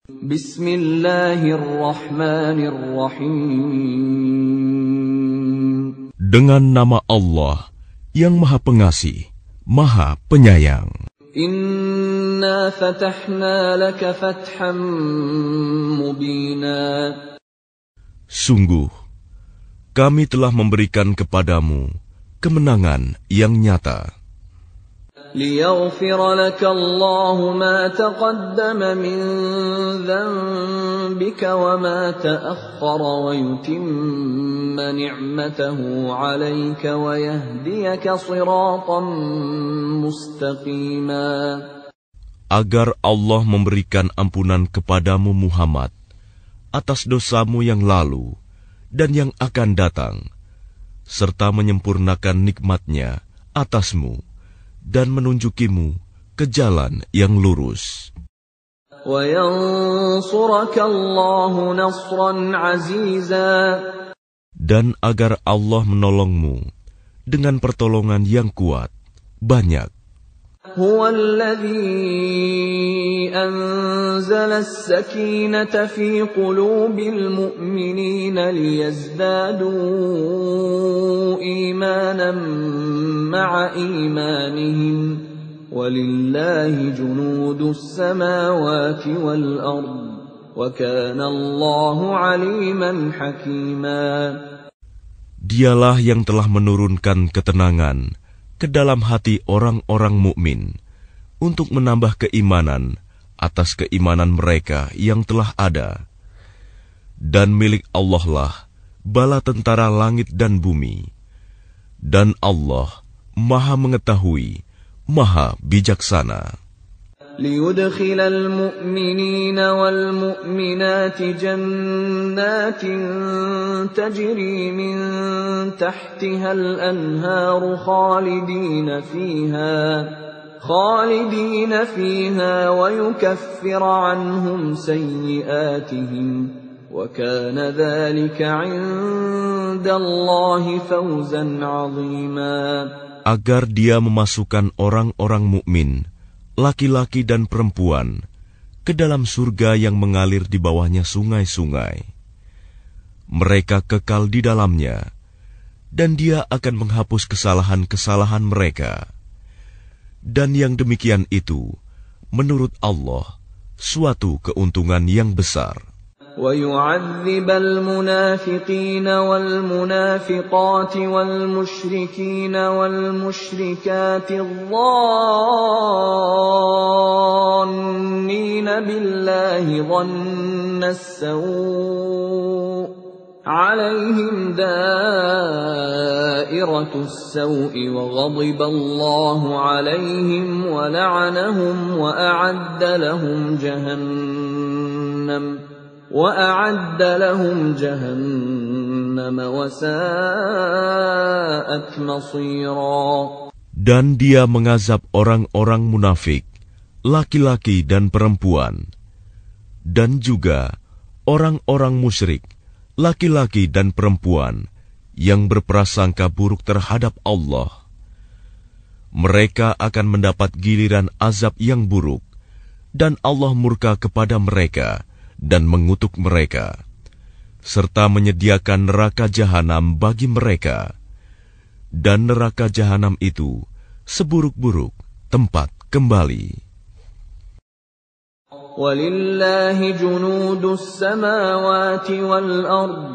Bismillahirrahmanirrahim. Dengan nama Allah yang Maha Pengasih, Maha Penyayang. Inna fatahna laka fatham mubina. Sungguh, kami telah memberikan kepadamu kemenangan yang nyata. ليغفر لك الله ما تقدم من ذنبك وما تأخر ويتم نعمته عليك ويهديك صراطا مستقيما. Agar Allah memberikan ampunan kepadamu Muhammad atas dosamu yang lalu dan yang akan datang, serta menyempurnakan nikmat-Nya atasmu dan menunjukimu ke jalan yang lurus. Dan agar Allah menolongmu dengan pertolongan yang kuat, banyak. هو الذي أنزل السكينة في قلوب المؤمنين ليزدادوا إيمانا مع إيمانهم ولله جنود السماوات والأرض وكان الله عليما حكيما. Dialah yang telah menurunkan ketenangan ke dalam hati orang-orang mukmin untuk menambah keimanan atas keimanan mereka yang telah ada. Dan milik Allah lah bala tentara langit dan bumi. Dan Allah Maha mengetahui, Maha bijaksana. ليدخل المؤمنين والمؤمنات جنات تجري من تحتها الأنهار خالدين فيها ويكفر عنهم سيئاتهم وكان ذلك عند الله فوزا عظيما. Agar Dia memasukkan orang-orang mukmin, laki-laki dan perempuan, ke dalam surga yang mengalir di bawahnya sungai-sungai. Mereka kekal di dalamnya, dan Dia akan menghapus kesalahan-kesalahan mereka. Dan yang demikian itu, menurut Allah, suatu keuntungan yang besar. وَيُعَذِّبَ الْمُنَافِقِينَ وَالْمُنَافِقَاتِ وَالْمُشْرِكِينَ وَالْمُشْرِكَاتِ الظَّانِّينَ بِاللَّهِ ظَنَّ السَّوْءِ عَلَيْهِمْ دَائِرَةُ السَّوْءِ وَغَضِبَ اللَّهُ عَلَيْهِمْ وَلَعَنَهُمْ وَأَعَدَّ لهم جهنم وساءت مصيرا. Dan Dia mengazab orang-orang munafik, laki-laki dan perempuan, dan juga orang-orang musyrik, laki-laki dan perempuan yang berprasangka buruk terhadap Allah. Mereka akan mendapat giliran azab yang buruk, dan Allah murka kepada mereka dan mengutuk mereka, serta menyediakan neraka jahanam bagi mereka. Dan neraka jahanam itu seburuk-buruk tempat kembali. Walillahi junudus samawati wal ard,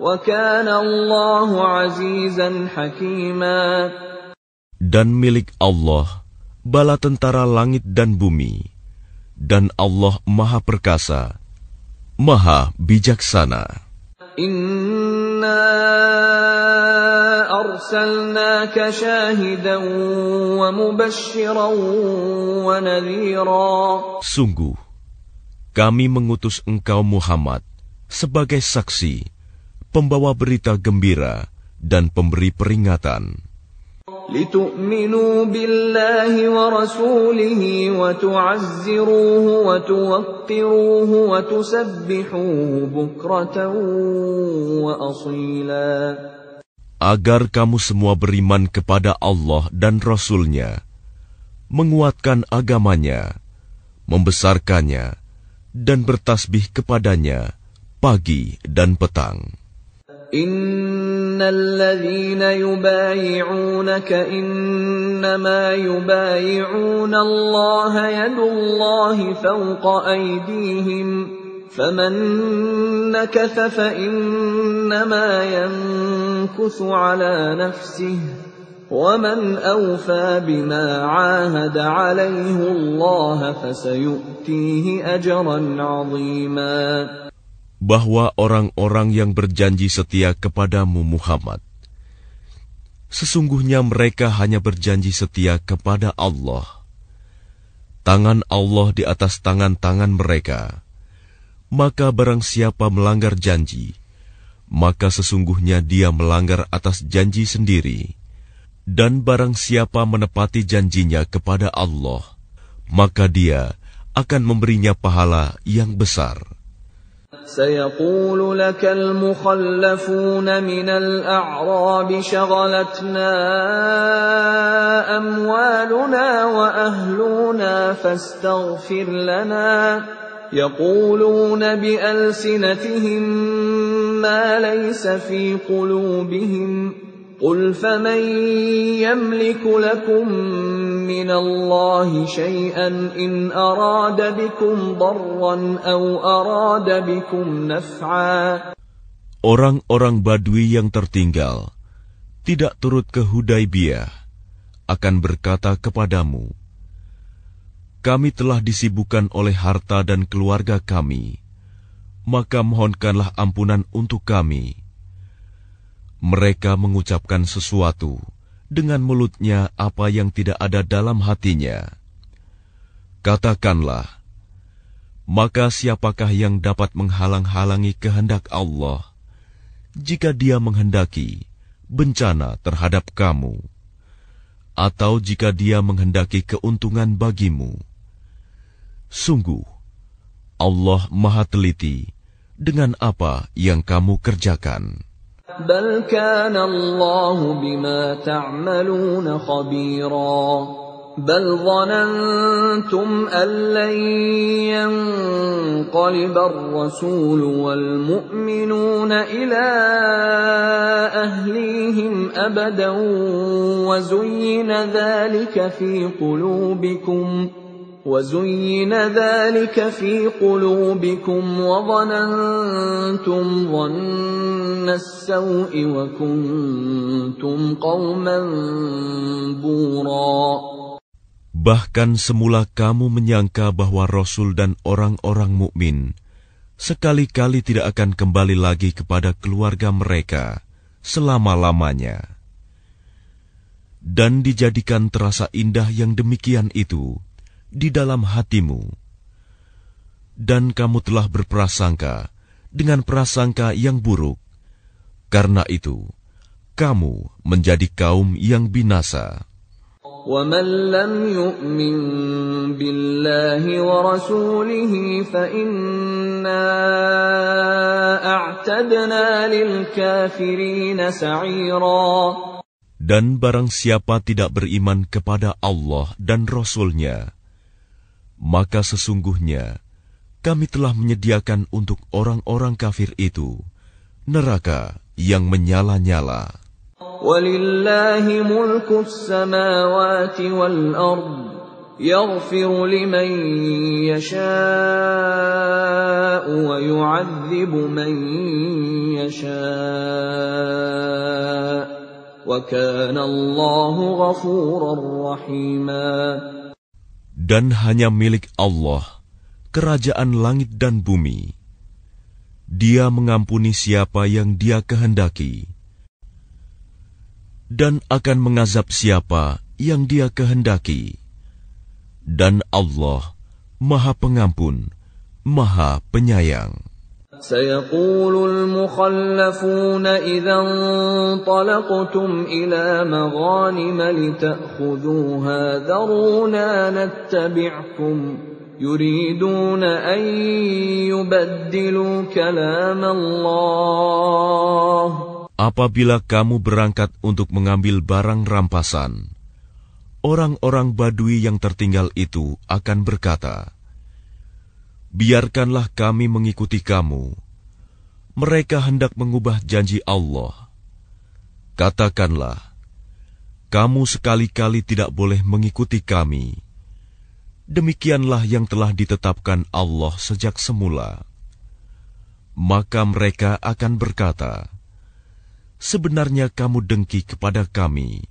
wa kana Allahu azizan hakima. Dan milik Allah bala tentara langit dan bumi, dan Allah Maha Perkasa, Maha bijaksana. Inna arsalnaka syahidan wa mubasysyiran wa nadhira. Sungguh, kami mengutus engkau Muhammad sebagai saksi, pembawa berita gembira dan pemberi peringatan. لِتُؤْمِنُوا بِاللَّهِ وَرَسُولِهِ وَتُعَزِّرُوهُ وَتُوَقِّرُوهُ وَتُسَبِّحُوهُ بُكْرَةً وَأَصِيلًا. Agar kamu semua beriman kepada Allah dan Rasul-Nya, menguatkan agamanya, membesarkannya, dan bertasbih kepadanya pagi dan petang. Innal ladzina yubayi'unaka innama yubayi'una Allah yadullahi fawqa aydihim faman nakatha fa innama yankuthu ala nafsihi وَمَنْ أَوْفَى بِمَا عَاهَدَ عَلَيْهِ اللَّهَ فَسَيُؤْتِيهِ أَجْرًا عَظِيمًا. Bahwa orang-orang yang berjanji setia kepadamu Muhammad, sesungguhnya mereka hanya berjanji setia kepada Allah. Tangan Allah di atas tangan-tangan mereka. Maka barang siapa melanggar janji, maka sesungguhnya dia melanggar atas janji sendiri. Dan barang siapa menepati janjinya kepada Allah, maka dia akan memberinya pahala yang besar. سيقول لك المخلفون من الأعراب شغلتنا أموالنا وأهلنا فاستغفر لنا يقولون بألسنتهم ما ليس في قلوبهم قل فمن يملك لكم من الله شيئا إن أراد بكم ضرا أو أراد بكم نفعا. Orang-orang Badui yang tertinggal tidak turut ke Hudaibiyah akan berkata kepadamu, kami telah disibukkan oleh harta dan keluarga kami, maka mohonkanlah ampunan untuk kami. Mereka mengucapkan sesuatu dengan mulutnya apa yang tidak ada dalam hatinya. Katakanlah, maka siapakah yang dapat menghalang-halangi kehendak Allah jika Dia menghendaki bencana terhadap kamu, atau jika Dia menghendaki keuntungan bagimu? Sungguh, Allah Maha Teliti dengan apa yang kamu kerjakan. بل كان الله بما تعملون خبيرا بل ظننتم أن لن ينقلب الرسول والمؤمنون إلى أهليهم أبدا وزين ذلك في قلوبكم وظننتم ظن السوء وكنتم قوما بورا. Bahkan semula kamu menyangka bahwa Rasul dan orang-orang mukmin sekali-kali tidak akan kembali lagi kepada keluarga mereka selama-lamanya. Dan dijadikan terasa indah yang demikian itu di dalam hatimu, dan kamu telah berprasangka dengan prasangka yang buruk. Karena itu, kamu menjadi kaum yang binasa. وَمَنْ لَمْ يُؤْمِنْ بِاللَّهِ وَرَسُولِهِ فَإِنَّا أَعْتَدْنَا لِلْكَافِرِينَ سَعِيرًا. Dan barang siapa tidak beriman kepada Allah dan Rasul-Nya, maka sesungguhnya kami telah menyediakan untuk orang-orang kafir itu neraka yang menyala-nyala. Walillahi mulkus samawati wal ard yaghfiru liman yasha'u wa yu'adzibu man yasha' wa kana Allahu ghafurar rahima. Dan hanya milik Allah kerajaan langit dan bumi. Dia mengampuni siapa yang Dia kehendaki, dan akan mengazab siapa yang Dia kehendaki. Dan Allah Maha Pengampun, Maha Penyayang. سيقول المخلفون إذا انطلقتم إلى مغانم لتأخذوها ذرونا نتبعكم يريدون أن يبدلوا كلام الله. Apabila kamu berangkat untuk mengambil barang rampasan, orang-orang Badui yang tertinggal itu akan berkata, biarkanlah kami mengikuti kamu. Mereka hendak mengubah janji Allah. Katakanlah, kamu sekali-kali tidak boleh mengikuti kami. Demikianlah yang telah ditetapkan Allah sejak semula. Maka mereka akan berkata, sebenarnya kamu dengki kepada kami,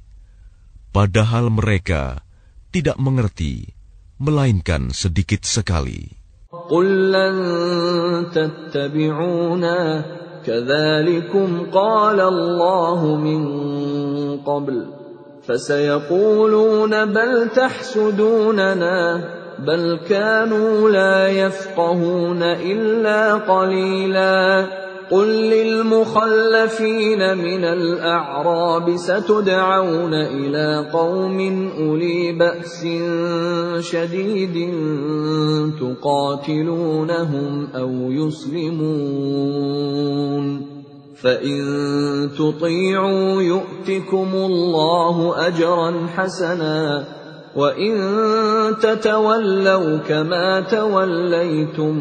padahal mereka tidak mengerti, melainkan sedikit sekali. قُل لَّن تَتَّبِعُونَا كَذَلِكُمْ قَالَ اللَّهُ مِن قَبْلُ فَسَيَقُولُونَ بَلْ تَحْسُدُونَنَا بَلْ كَانُوا لَا يَفْقَهُونَ إِلَّا قَلِيلًا قُل لِّلْمُخَلَّفِينَ مِنَ الْأَعْرَابِ سَتُدْعَوْنَ إِلَىٰ قَوْمٍ أُولِي بَأْسٍ شَدِيدٍ تُقَاتِلُونَهُمْ أَوْ يُسْلِمُونَ فَإِن تُطِيعُوا يُؤْتِكُمُ اللَّهُ أَجْرًا حَسَنًا وَإِن تَتَوَلَّوْا كَمَا تَوَلَّيْتُم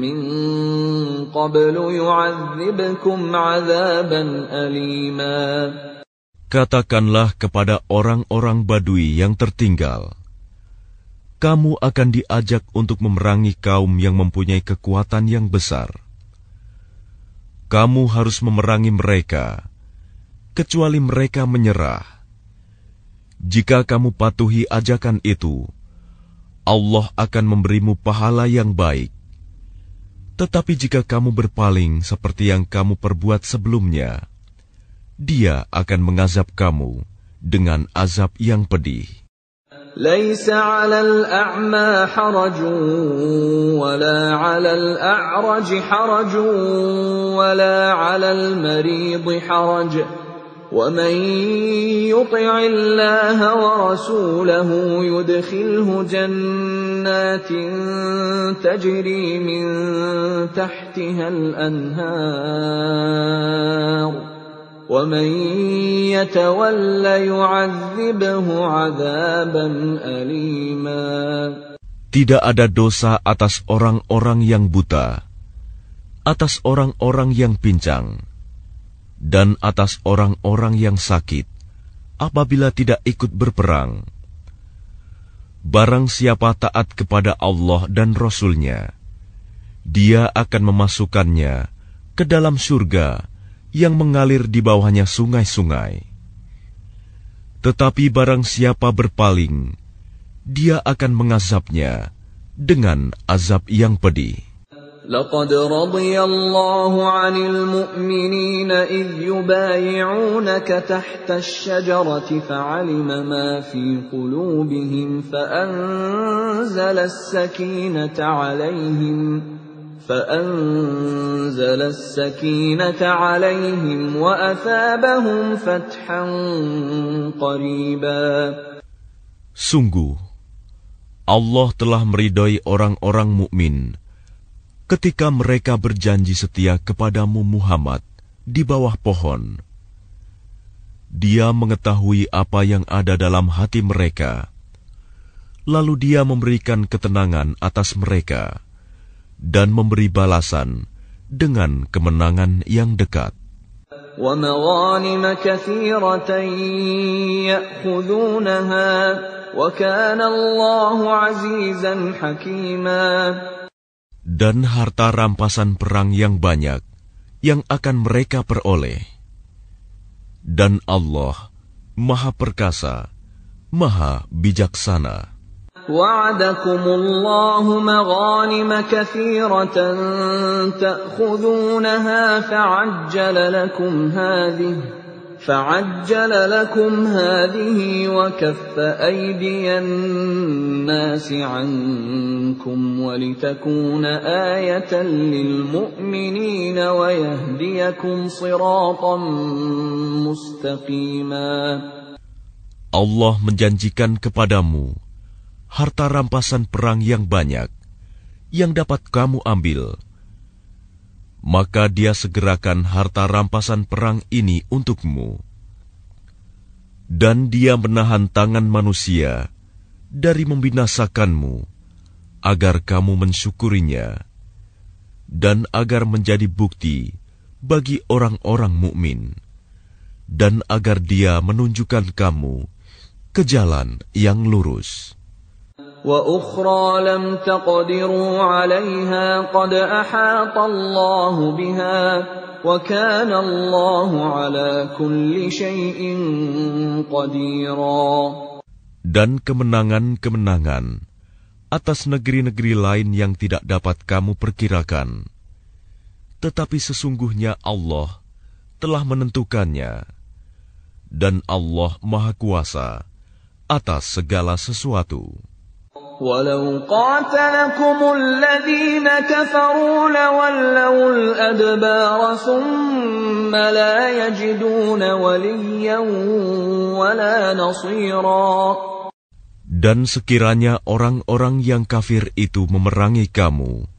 مِّن قَبْلُ يُعَذِّبْكُمْ عَذَابًا أَلِيمًا. Katakanlah kepada orang-orang Badui yang tertinggal, kamu akan diajak untuk memerangi kaum yang mempunyai kekuatan yang besar. Kamu harus memerangi mereka, kecuali mereka menyerah. Jika kamu patuhi ajakan itu, Allah akan memberimu pahala yang baik. Tetapi jika kamu berpaling seperti yang kamu perbuat sebelumnya, Dia akan mengazab kamu dengan azab yang pedih. لَيْسَ عَلَى الْأَعْمَى حَرَجٌ وَلَا عَلَى الْأَعْرَجِ حَرَجٌ وَلَا عَلَى الْمَرِيضِ حَرَجٌ وَمَن يُطِعِ اللَّهَ وَرَسُولَهُ يُدْخِلْهُ جَنَّاتٍ تَجْرِي مِن تَحْتِهَا الْأَنْهَارُ وَمَن يَتَوَلَّ يُعَذِّبْهُ عَذَابًا أَلِيمًا. Tidak ada dosa atas orang-orang yang buta, atas orang-orang yang pincang, dan atas orang-orang yang sakit, apabila tidak ikut berperang. Barang siapa taat kepada Allah dan Rasul-Nya, Dia akan memasukkannya ke dalam surga yang mengalir di bawahnya sungai-sungai. Tetapi barang siapa berpaling, Dia akan mengazabnya dengan azab yang pedih. لَقَدْ رَضِيَ اللَّهُ عَنِ الْمُؤْمِنِينَ إِذْ يُبَايِعُونَكَ تَحْتَ الشَّجَرَةِ فَعَلِمَ مَا فِي قُلُوبِهِمْ فَأَنزَلَ السَّكِينَةَ عَلَيْهِمْ وَأَثَابَهُمْ فَتْحًا قَرِيبًا. Sungguh, Allah telah meridai orang-orang mukmin ketika mereka berjanji setia kepadamu Muhammad di bawah pohon. Dia mengetahui apa yang ada dalam hati mereka, lalu Dia memberikan ketenangan atas mereka dan memberi balasan dengan kemenangan yang dekat. وَمَغَانِمَ كَثِيرَةً يَأْخُذُونَهَا وَكَانَ اللَّهُ عَزِيزًا حَكِيمًا. Dan harta rampasan perang yang banyak yang akan mereka peroleh. Dan Allah Maha Perkasa, Maha Bijaksana. وَعَدَكُمُ اللَّهُ مَغَانِمَ كَثِيرَةً تَأْخُذُونَهَا فَعَجَّلَ لَكُمْ هَٰذِهِ وَكَفَّ أَيْدِيَ النَّاسِ عَنكُمْ وَلِتَكُونَ آيَةً لِّلْمُؤْمِنِينَ وَيَهْدِيَكُمْ صِرَاطًا مُّسْتَقِيمًا. Allah menjanjikan kepadamu harta rampasan perang yang banyak yang dapat kamu ambil. Maka Dia segerakan harta rampasan perang ini untukmu. Dan Dia menahan tangan manusia dari membinasakanmu agar kamu mensyukurinya, dan agar menjadi bukti bagi orang-orang mukmin, dan agar Dia menunjukkan kamu ke jalan yang lurus. وَأُخْرَى لَمْ تَقْدِرُوا عَلَيْهَا قَدْ أَحَاطَ اللَّهُ بِهَا وَكَانَ اللَّهُ عَلَى كُلِّ شَيْءٍ قَدِيرًا. Dan kemenangan-kemenangan atas negeri-negeri lain yang tidak dapat kamu perkirakan, tetapi sesungguhnya Allah telah menentukannya, dan Allah Maha Kuasa atas segala sesuatu. وَلَوْ قَاتَلَكُمُ الَّذِينَ كَفَرُوا لَوَلَّوُا الْأَدْبَارَ ثُمَّ لَا يَجِدُونَ وَلِيًّا وَلَا نَصِيرًا. Dan sekiranya orang-orang yang kafir itu memerangi kamu,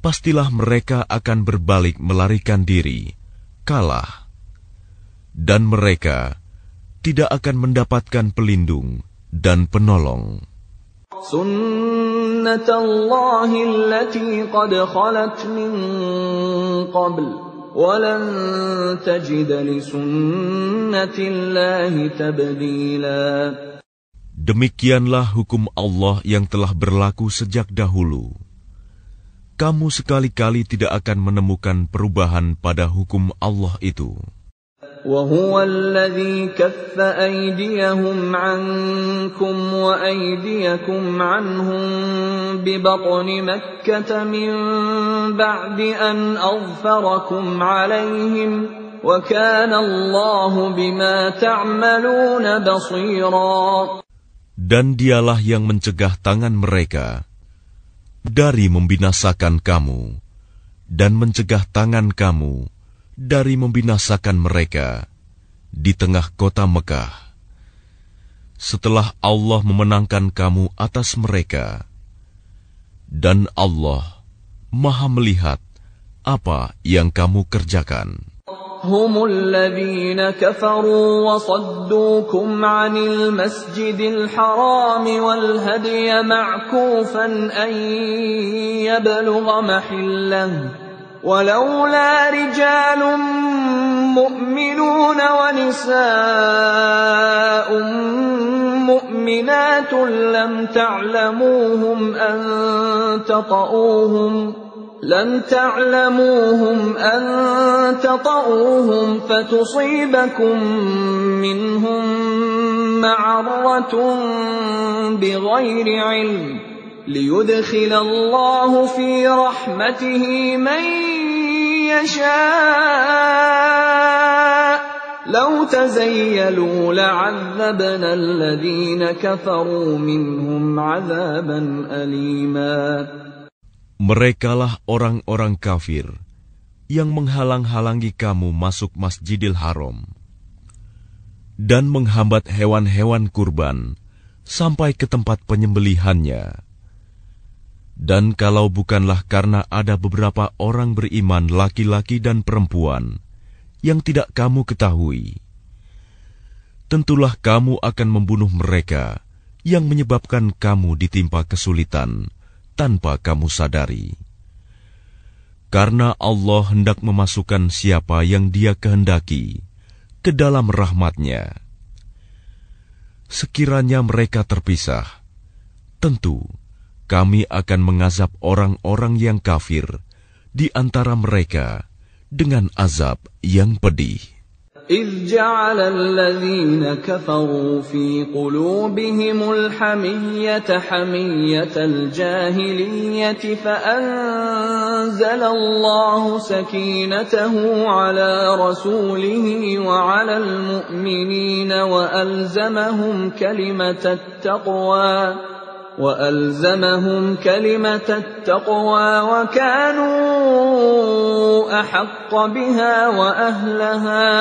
pastilah mereka akan berbalik melarikan diri, kalah, dan mereka tidak akan mendapatkan pelindung dan penolong. سُنَّةَ اللَّهِ الَّتِي قَدْ خَلَتْ مِن قَبْلُ وَلَن تَجِدَ لِسُنَّةِ اللَّهِ تَبْدِيلًا. Demikianlah hukum Allah yang telah berlaku sejak dahulu. Kamu sekali-kali tidak akan menemukan perubahan pada hukum Allah itu. وَهُوَ الَّذِي كَفَّ أَيْدِيَهُمْ عَنكُمْ وَأَيْدِيَكُمْ عَنْهُمْ بِبَطْنِ مَكَّةَ مِنْ بَعْدِ أَنْ أَظْفَرَكُمْ عَلَيْهِمْ وَكَانَ اللَّهُ بِمَا تَعْمَلُونَ بَصِيرًا. Dan Dialah yang mencegah tangan mereka dari membinasakan kamu, dan mencegah tangan kamu dari membinasakan mereka di tengah kota Mekah, setelah Allah memenangkan kamu atas mereka. Dan Allah Maha melihat apa yang kamu kerjakan. هم الذين كفروا وصدوكم عن المسجد الحرام والهدي معكوفا أن يبلغ محله ولولا رجال مؤمنون ونساء مؤمنات لم تعلموهم أن تطؤوهم فتصيبكم منهم معرة بغير علم ليدخل الله في رحمته من يشاء لو تزيلوا لعذبنا الذين كفروا منهم عذابا أليما. Merekalah orang-orang kafir yang menghalang-halangi kamu masuk Masjidil Haram dan menghambat hewan-hewan kurban sampai ke tempat penyembelihannya. Dan kalau bukanlah karena ada beberapa orang beriman laki-laki dan perempuan yang tidak kamu ketahui, tentulah kamu akan membunuh mereka yang menyebabkan kamu ditimpa kesulitan tanpa kamu sadari. Karena Allah hendak memasukkan siapa yang Dia kehendaki ke dalam rahmat-Nya. Sekiranya mereka terpisah, tentu kami akan mengazab orang-orang yang kafir di antara mereka dengan azab yang pedih. إذ جعل الذين كفروا في قلوبهم الحمية حمية الجاهلية فأنزل الله سكينته على رسوله وعلى المؤمنين وألزمهم كلمة التقوى وكانوا أحق بها وأهلها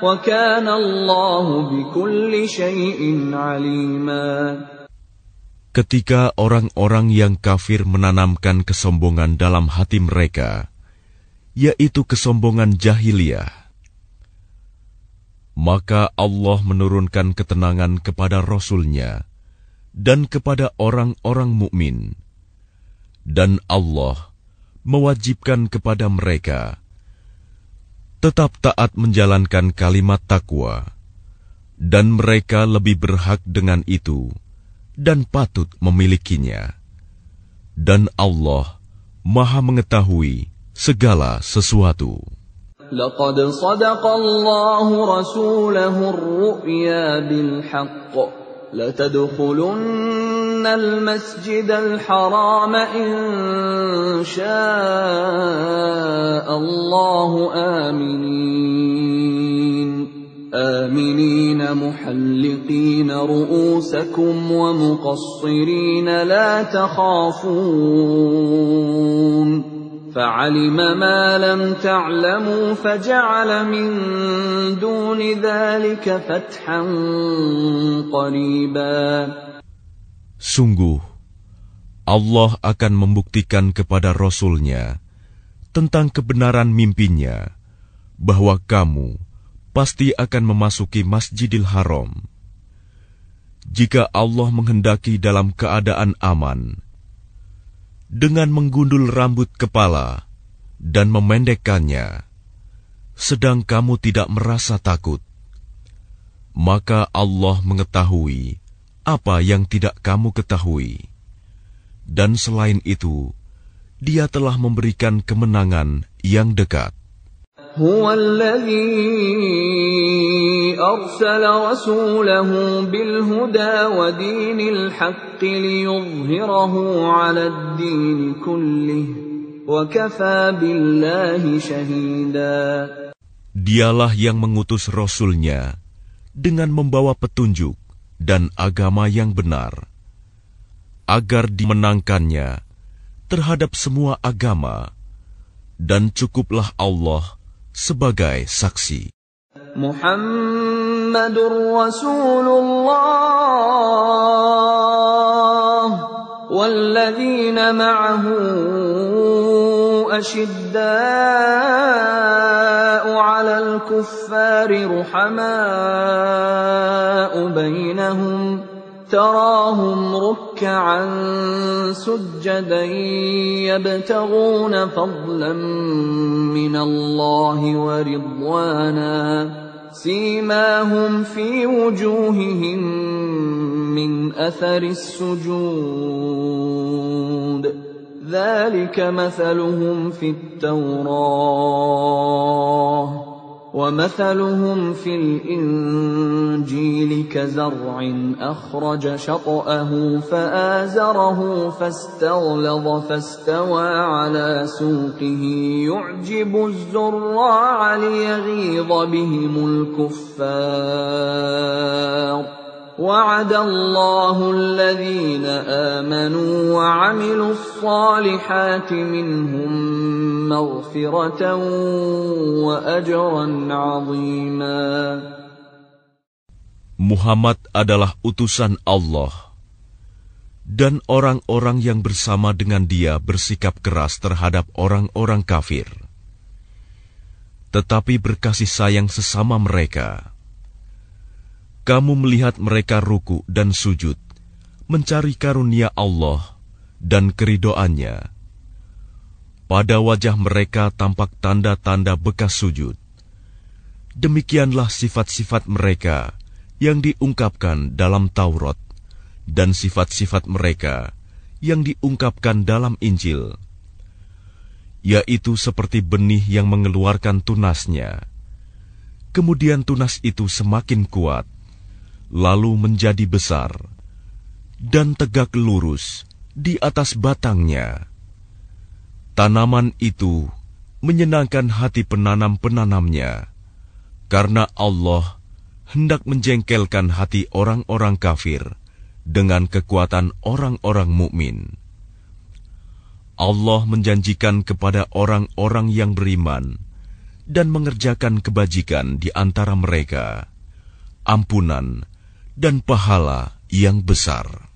وكان الله بكل شيء عليما. Ketika orang-orang yang kafir menanamkan kesombongan dalam hati mereka, yaitu kesombongan jahiliyah, maka Allah menurunkan ketenangan kepada Rasul-Nya dan kepada orang-orang mukmin, Dan Allah mewajibkan kepada mereka tetap taat menjalankan kalimat takwa, dan mereka lebih berhak dengan itu dan patut memilikinya. Dan Allah Maha mengetahui segala sesuatu. لقد صدق الله رسوله الرؤيا بالحق لتدخلن المسجد الحرام إن شاء الله آمنين محلقين رؤوسكم ومقصرين لا تخافون فعلم ما لم تعلموا فجعل من دون ذلك فتحا قريبا. Sungguh, Allah akan membuktikan kepada Rasul-Nya tentang kebenaran mimpinya bahwa kamu pasti akan memasuki Masjidil Haram. Jika Allah menghendaki dalam keadaan aman, dengan menggundul rambut kepala dan memendekkannya, sedang kamu tidak merasa takut, maka Allah mengetahui apa yang tidak kamu ketahui. Dan selain itu, Dia telah memberikan kemenangan yang dekat. هو الذي أرسل رسوله بالهدى ودين الحق ليظهره على الدين كله وكفى بالله شهيدا. Dialah yang mengutus Rasul-Nya dengan membawa petunjuk dan agama yang benar, agar dimenangkannya terhadap semua agama, dan cukuplah Allah sebagai saksi. Muhammadur Rasulullah walladzina ma'ahu ashidda'u 'alal kuffari ruhamaa'u bainahum تراهم ركعا سجدا يبتغون فضلا من الله ورضوانا سيماهم في وجوههم من أثر السجود ذلك مثلهم في التوراة ومثلهم في الإنجيل كزرع أخرج شطأه فآزره فاستغلظ فاستوى على سوقه يعجب الزراع ليغيظ بهم الكفار وعد الله الذين آمنوا وعملوا الصالحات منهم مغفرة وأجرا عظيما. Muhammad adalah utusan Allah, dan orang-orang yang bersama dengan dia bersikap keras terhadap orang-orang kafir, tetapi berkasih sayang sesama mereka. Kamu melihat mereka ruku dan sujud, mencari karunia Allah dan keridoannya. Pada wajah mereka tampak tanda-tanda bekas sujud. Demikianlah sifat-sifat mereka yang diungkapkan dalam Taurat, dan sifat-sifat mereka yang diungkapkan dalam Injil, yaitu seperti benih yang mengeluarkan tunasnya. Kemudian tunas itu semakin kuat, lalu menjadi besar, dan tegak lurus di atas batangnya. Tanaman itu menyenangkan hati penanam-penanamnya, karena Allah hendak menjengkelkan hati orang-orang kafir dengan kekuatan orang-orang mukmin. Allah menjanjikan kepada orang-orang yang beriman dan mengerjakan kebajikan di antara mereka ampunan dan pahala yang besar.